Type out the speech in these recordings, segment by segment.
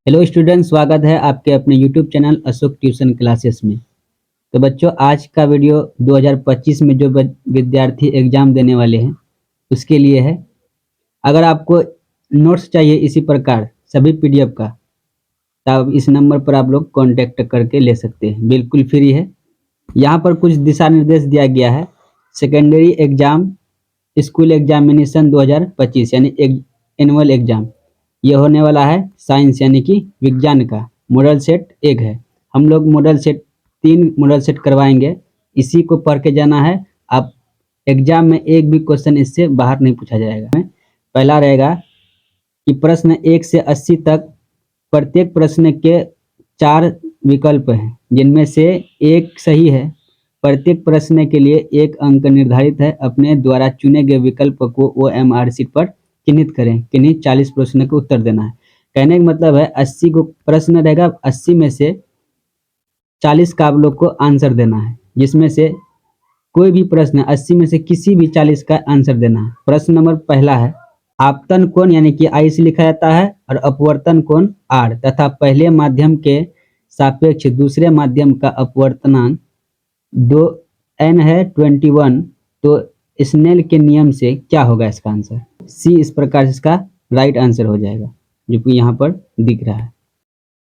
Hello student, स्वागत है आपके अपने YouTube channel Ashok tuition classes में। तो बच्चों, आज का वीडियो 2025 में जो विद्यार्थी एग्जाम देने वाले हैं उसके लिए है। अगर आपको नोट्स चाहिए इसी प्रकार सभी पीडीएफ का, तब इस नंबर पर आप लोग कांटेक्ट करके ले सकते हैं, बिल्कुल फ्री है। यहाँ पर कुछ दिशा निर्देश दिया गया है। सेकेंडरी एग्जाम स्कूल एग्जामिनेशन 2025 यानी एनुअल एग्जाम ये होने वाला है साइंस यानी कि विज्ञान का। मॉडल सेट एक है, हम लोग मॉडल सेट 3 मॉडल सेट करवाएंगे। इसी को पढ़ के जाना है। आप एग्जाम में एक भी क्वेश्चन इससे बाहर नहीं पूछा जाएगा। पहला रहेगा कि प्रश्न 1 से 80 तक प्रत्येक प्रश्न के 4 विकल्प हैं जिनमें से एक सही है। प्रत्येक प्रश्न के लिए 1 अंक निर्धारित है। अपने द्वारा चुने गए विकल्प को OMR शीट पर चिन्हित करें। किन्हीं 40 प्रश्न का उत्तर देना है। कहने का मतलब है 80 को प्रश्न रहेगा, 80 में से 40 का आप लोग को आंसर देना है, जिसमें से कोई भी प्रश्न 80 में से किसी भी 40 का आंसर देना है। प्रश्न नंबर पहला है, आपतन कोण यानी कि आई से लिखा जाता है और अपवर्तन कोण आर तथा पहले माध्यम के सापेक्ष दूसरे माध्यम का अपवर्तनांक 2 n है 21। तो स्नेल के नियम से क्या होगा इसका आंसर? सी इस प्रकार से इसका राइट आंसर हो जाएगा, जो कि यहाँ पर दिख रहा है।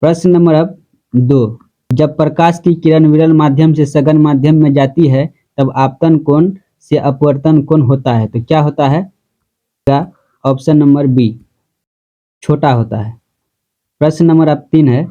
प्रश्न नंबर अब 2, जब प्रकाश की किरण विरल माध्यम से सघन माध्यम में जाती है तब आपतन कोण से अपवर्तन कोण होता है। तो क्या होता है? ऑप्शन नंबर बी, छोटा होता है। प्रश्न नंबर अब 3 है,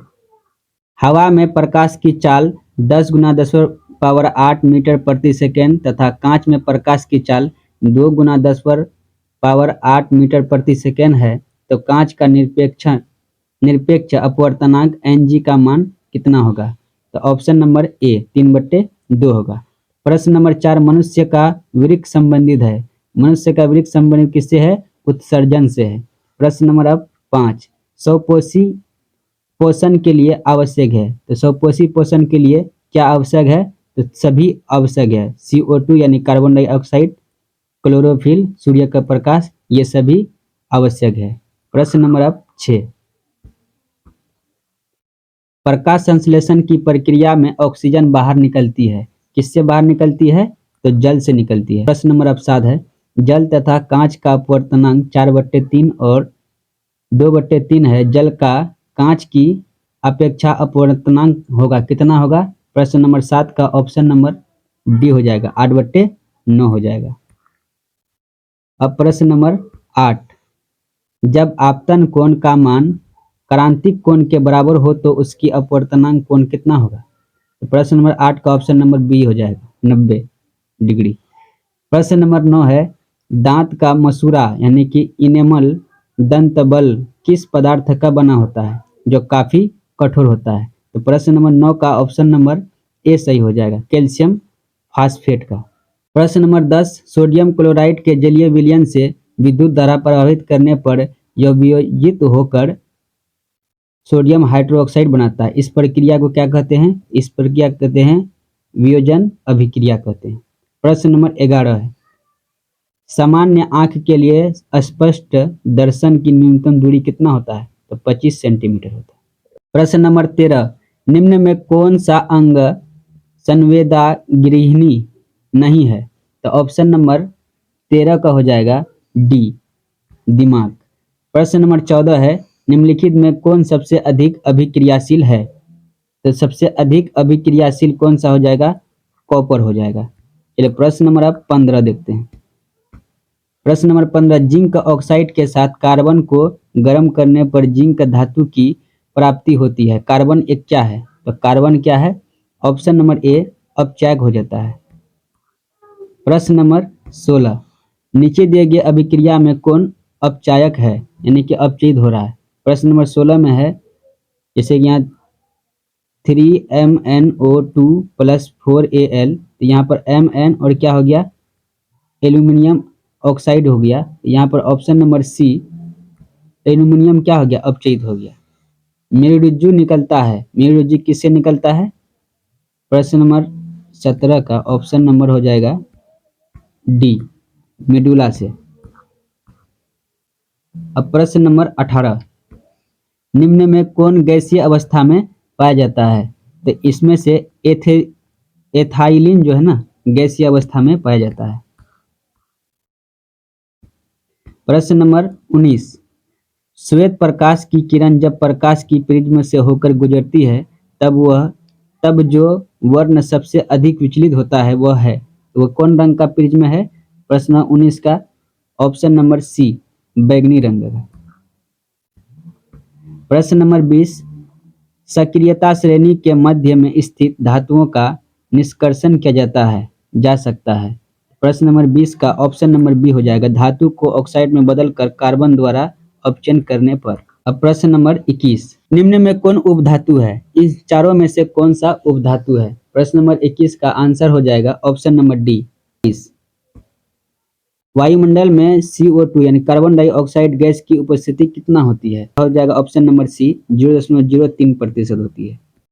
हवा में प्रकाश की चाल 10 × 10⁸ मीटर प्रति सेकेंड तथा कांच में प्रकाश की चाल 2 × 10⁸ मीटर प्रति सेकेंड है। तो कांच का निरपेक्ष अपवर्तनांक Ng का मान कितना होगा? तो ऑप्शन नंबर ए 3/2 होगा। प्रश्न नंबर 4, मनुष्य का वृक्क संबंधित है। मनुष्य का वृक्क संबंधित किससे है? उत्सर्जन से है। प्रश्न नंबर अब 5, स्वपोषी पोषण के लिए आवश्यक है। तो स्वपोषी पोषण के लिए क्या आवश्यक है? तो सभी आवश्यक है। CO2 यानी कार्बन डाइऑक्साइड, क्लोरोफिल, सूर्य का प्रकाश, ये सभी आवश्यक है। प्रश्न नंबर अब 6, प्रकाश संश्लेषण की प्रक्रिया में ऑक्सीजन बाहर निकलती है। किससे बाहर निकलती है? तो जल से निकलती है। प्रश्न नंबर अब 7 है, जल तथा कांच का अपवर्तनांक 4/3 और 2/3 है। जल का कांच की अपेक्षा अपवर्तनांक होगा, कितना होगा? प्रश्न नंबर 7 का ऑप्शन नंबर डी हो जाएगा, 8/9 हो जाएगा। अब प्रश्न नंबर 8, जब आपतन कोण का मान क्रांतिक कोण के बराबर हो तो उसकी अपवर्तनांक कोण कितना होगा? तो प्रश्न नंबर 8 का ऑप्शन नंबर बी हो जाएगा, 90 डिग्री। प्रश्न नंबर 9 है, दांत का मसूड़ा यानी कि इनेमल दंत बल किस पदार्थ का बना होता है जो काफी कठोर होता है? तो प्रश्न नंबर 9 का ऑप्शन नंबर ए सही हो जाएगा, कैल्शियम फास्फेट का। प्रश्न नंबर 10, सोडियम क्लोराइड के जलीय विलयन से विद्युत धारा प्रभावित करने पर यह वियोजित होकर सोडियम हाइड्रोक्साइड बनाता है। इस प्रक्रिया को क्या कहते हैं? इस प्रक्रिया को कहते हैं वियोजन अभिक्रिया कहते हैं। प्रश्न नंबर 11 है, सामान्य आंख के लिए स्पष्ट दर्शन की न्यूनतम दूरी कितना होता है? तो 25 सेंटीमीटर होता है। प्रश्न नंबर 13, निम्न में कौन सा अंग संवेदनाग्रहिणी नहीं है? तो ऑप्शन नंबर 13 का हो जाएगा डी, दिमाग। प्रश्न नंबर 14 है, निम्नलिखित में कौन सबसे अधिक अभिक्रियाशील है? तो सबसे अधिक अभिक्रियाशील कौन सा हो जाएगा? कॉपर हो जाएगा। चलिए प्रश्न नंबर अब 15 देखते हैं। प्रश्न नंबर 15, जिंक ऑक्साइड के साथ कार्बन को गर्म करने पर जिंक धातु की प्राप्ति होती है। कार्बन एक क्या है? तो कार्बन क्या है? ऑप्शन नंबर ए अपचायक हो जाता है। प्रश्न नंबर 16, नीचे दिए गए अभिक्रिया में कौन अपचायक है यानी कि अपचयित हो रहा है? प्रश्न नंबर 16 में है, जैसे कि यहाँ 3MnO2 + 4Al, तो यहाँ पर Mn और क्या हो गया? एल्यूमिनियम ऑक्साइड हो गया। यहाँ पर ऑप्शन नंबर सी, एल्यूमिनियम क्या हो गया? अपचयित हो गया। मेरुरज्जु निकलता है, मेरुरज्जु किससे निकलता है? प्रश्न नंबर 17 का ऑप्शन नंबर हो जाएगा डी, मेडुला से। अब प्रश्न नंबर 18, निम्न में कौन गैसीय अवस्था में पाया जाता है? तो इसमें से एथाइलिन जो है ना, गैसीय अवस्था में पाया जाता है। प्रश्न नंबर 19, श्वेत प्रकाश की किरण जब प्रकाश की प्रिज्म से होकर गुजरती है तब जो वर्ण सबसे अधिक विचलित होता है वह है, वो कौन रंग का प्रिज्म है? प्रश्न 19 का ऑप्शन नंबर सी, बैंगनी रंग है। प्रश्न नंबर 20, सक्रियता श्रेणी के मध्य में स्थित धातुओं का निष्कर्षण किया जा सकता है। प्रश्न नंबर 20 का ऑप्शन नंबर बी हो जाएगा, धातु को ऑक्साइड में बदलकर कार्बन द्वारा अपचयन करने पर। अब प्रश्न नंबर 21, निम्न में कौन उपधातु है? इस चारों में से कौन सा उपधातु है? प्रश्न नंबर 21 का आंसर हो जाएगा ऑप्शन नंबर डी। वायुमंडल में CO2 यानी कार्बन डाइऑक्साइड गैस की उपस्थिति कितना होती है? हो जाएगा ऑप्शन नंबर सी, 0.03% होती है।